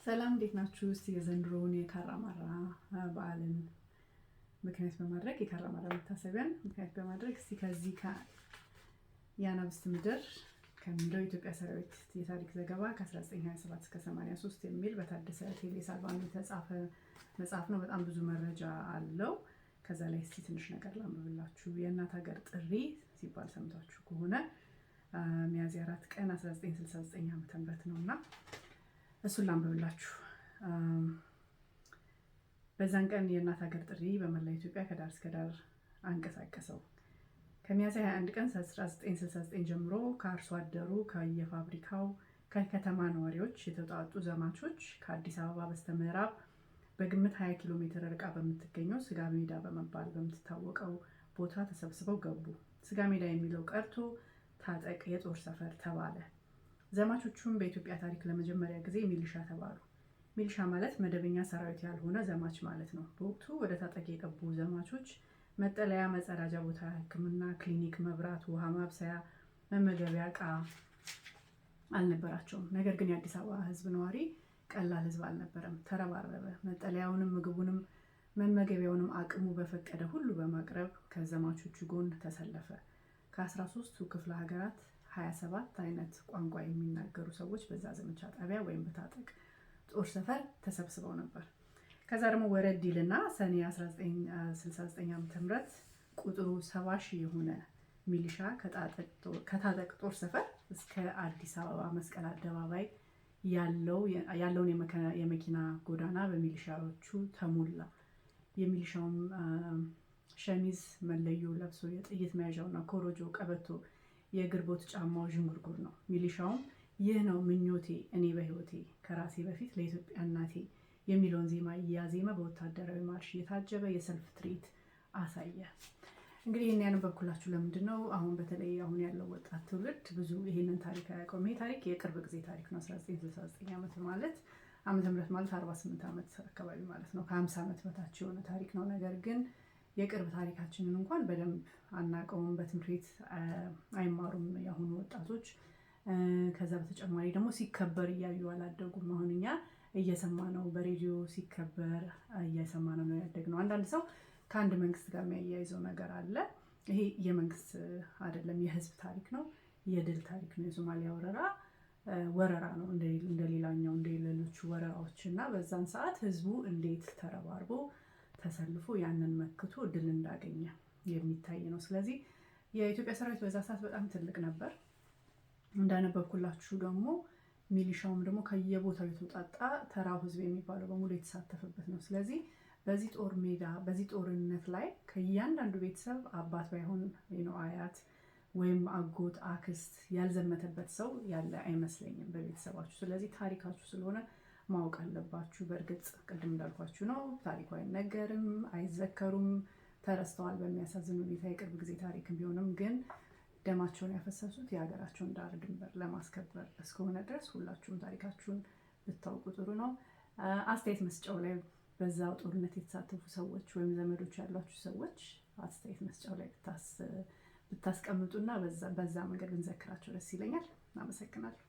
ሰላም እንዴት ናችሁ? እስቲ የዘንድሮውን የካራማራ በዓልን ምክንያት በማድረግ የካራማራ መታሰቢያን ምክንያት በማድረግ እስቲ ከዚህ የአናብስት ምድር ከሚለው የኢትዮጵያ ሰራዊት የታሪክ ዘገባ ከ1927 እስከ 83 የሚል በታደሰ ቴሌ ሳልቫኖ የተጻፈ መጽሐፍ ነው። በጣም ብዙ መረጃ አለው። ከዛ ላይ እስቲ ትንሽ ነገር ላንብብላችሁ። የእናት ሀገር ጥሪ ሲባል ሰምታችሁ ከሆነ ሚያዝያ 4 ቀን 1969 ዓ.ም ነውና እሱን ላንብብላችሁ። በዛን ቀን የእናት ሀገር ጥሪ በመላ ኢትዮጵያ ከዳር እስከ ዳር አንቀሳቀሰው። ከሚያዝያ 21 ቀን 1969 ጀምሮ ከአርሶ አደሩ፣ ከየፋብሪካው፣ ከከተማ ነዋሪዎች የተውጣጡ ዘማቾች ከአዲስ አበባ በስተምዕራብ በግምት 20 ኪሎ ሜትር ርቃ በምትገኘው ስጋ ሜዳ በመባል በምትታወቀው ቦታ ተሰብስበው ገቡ። ስጋ ሜዳ የሚለው ቀርቶ ታጠቅ የጦር ሰፈር ተባለ። ዘማቾቹም በኢትዮጵያ ታሪክ ለመጀመሪያ ጊዜ ሚሊሻ ተባሉ። ሚሊሻ ማለት መደበኛ ሰራዊት ያልሆነ ዘማች ማለት ነው። በወቅቱ ወደ ታጠቅ የገቡ ዘማቾች መጠለያ፣ መጸዳጃ ቦታ፣ ሕክምና፣ ክሊኒክ፣ መብራት፣ ውሃ ማብሰያ፣ መመገቢያ ዕቃ አልነበራቸውም። ነገር ግን የአዲስ አበባ ሕዝብ ነዋሪ ቀላል ሕዝብ አልነበረም። ተረባረበ። መጠለያውንም ምግቡንም መመገቢያውንም አቅሙ በፈቀደ ሁሉ በማቅረብ ከዘማቾቹ ጎን ተሰለፈ። ከ13ቱ ክፍለ ሀገራት 27 አይነት ቋንቋ የሚናገሩ ሰዎች በዛ ዘመቻ ጣቢያ ወይም በታጠቅ ጦር ሰፈር ተሰብስበው ነበር። ከዛ ደግሞ ወረድ ይልና ሰኔ 1969 ዓ.ም ቁጥሩ 70 ሺህ የሆነ ሚሊሻ ከታጠቅ ጦር ሰፈር እስከ አዲስ አበባ መስቀል አደባባይ ያለውን የመኪና ጎዳና በሚሊሻዎቹ ተሞላ። የሚሊሻውም ሸሚዝ መለዮ ለብሶ የጥይት መያዣውና ኮሮጆ፣ ቀበቶ፣ የእግር ቦት ጫማው ዥንጉርጉር ነው። ሚሊሻውም ይህ ነው ምኞቴ እኔ በህይወቴ ከራሴ በፊት ለኢትዮጵያ እናቴ የሚለውን ዜማ እያዜመ በወታደራዊ ማርሽ የታጀበ የሰልፍ ትርኢት አሳየ። እንግዲህ ይህን ያነበብኩላችሁ ለምንድን ነው? አሁን በተለይ አሁን ያለው ወጣት ትውልድ ብዙ ይህንን ታሪክ አያውቀውም። ይህ ታሪክ የቅርብ ጊዜ ታሪክ ነው። 1969 ዓመተ ምህረት ማለት 48 ዓመት አካባቢ ማለት ነው። ከ50 ዓመት በታች የሆነ ታሪክ ነው። ነገር ግን የቅርብ ታሪካችንን እንኳን በደንብ አናውቀውም። በትምህርት ቤት አይማሩም የአሁኑ ወጣቶች። ከዛ በተጨማሪ ደግሞ ሲከበር እያዩ አላደጉም። አሁን እኛ እየሰማ ነው፣ በሬዲዮ ሲከበር እየሰማ ነው ያደግነው። አንዳንድ ሰው ከአንድ መንግስት ጋር የሚያያይዘው ነገር አለ። ይሄ የመንግስት አይደለም፣ የህዝብ ታሪክ ነው፣ የድል ታሪክ ነው። የሶማሊያ ወረራ ነው እንደሌላኛው እንደሌሎቹ ወረራዎች እና በዛን ሰዓት ህዝቡ እንዴት ተረባርቦ ተሰልፎ ያንን መክቶ ድል እንዳገኘ የሚታይ ነው። ስለዚህ የኢትዮጵያ ሰራዊት በዛ ሰዓት በጣም ትልቅ ነበር። እንዳነበብኩላችሁ ደግሞ ሚሊሻውም ደግሞ ከየቦታው የተውጣጣ ተራው ህዝብ የሚባለው በሙሉ የተሳተፈበት ነው። ስለዚህ በዚህ ጦርነት ላይ ከእያንዳንዱ ቤተሰብ አባት ባይሆን አያት ወይም አጎት፣ አክስት ያልዘመተበት ሰው ያለ አይመስለኝም በቤተሰባችሁ። ስለዚህ ታሪካችሁ ስለሆነ ማወቅ አለባችሁ። በእርግጥ ቅድም እንዳልኳችሁ ነው፣ ታሪኩ አይነገርም፣ አይዘከሩም፣ ተረስተዋል በሚያሳዝን ሁኔታ። የቅርብ ጊዜ ታሪክም ቢሆንም ግን ደማቸውን ያፈሰሱት የሀገራቸውን ዳር ድንበር ለማስከበር እስከሆነ ድረስ ሁላችሁም ታሪካችሁን ብታውቁ ጥሩ ነው። አስተያየት መስጫው ላይ በዛው ጦርነት የተሳተፉ ሰዎች ወይም ዘመዶች ያሏችሁ ሰዎች አስተያየት መስጫው ላይ ብታስቀምጡና በዛ መንገድ ብንዘክራቸው ደስ ይለኛል። አመሰግናለሁ።